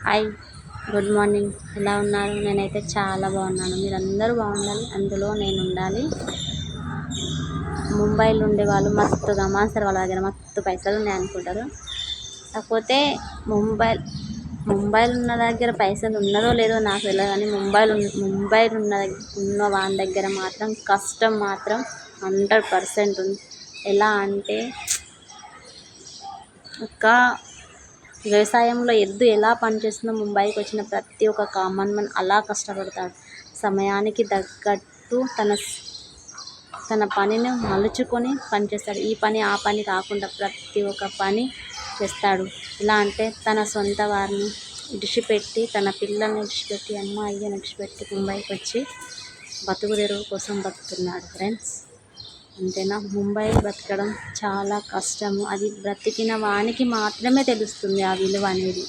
Hi, good morning. ఎలా ఉన్నారు? నేనైతే చాలా బాగున్నాను. మీరందరూ బాగుండాలి, అందులో నేను ఉండాలి. ముంబైలో ఉండే వాళ్ళు మస్తు గమాస్తారు, వాళ్ళ దగ్గర మస్తు పైసలు ఉన్నాయి అనుకుంటారు. కాకపోతే ముంబైలో ఉన్న దగ్గర పైసలు ఉన్నదో లేదో నాకు తెలియదు, కానీ ముంబైలో ఉన్న వాళ్ళ దగ్గర మాత్రం కష్టం మాత్రం 100% ఉంది. ఎలా అంటే ఒక వ్యవసాయంలో ఎద్దు ఎలా పనిచేస్తుందో ముంబైకి వచ్చిన ప్రతి ఒక్క కామన్ మ్యాన్ అలా కష్టపడతాడు. సమయానికి తగ్గట్టు తన పనిని మలుచుకొని పనిచేస్తాడు. ఈ పని ఆ పని కాకుండా ప్రతి ఒక్క పని చేస్తాడు. ఎలా అంటే తన సొంత వారిని విడిచిపెట్టి, తన పిల్లల్ని విడిచిపెట్టి, అమ్మ అయ్యని విడిచిపెట్టి ముంబైకి వచ్చి బతుకు తెరువు కోసం బతుకుతున్నాడు ఫ్రెండ్స్. అంతేనా? ముంబై బ్రతకడం చాలా కష్టము. అది బ్రతికిన వానికి మాత్రమే తెలుస్తుంది ఆ విలువ అనేది.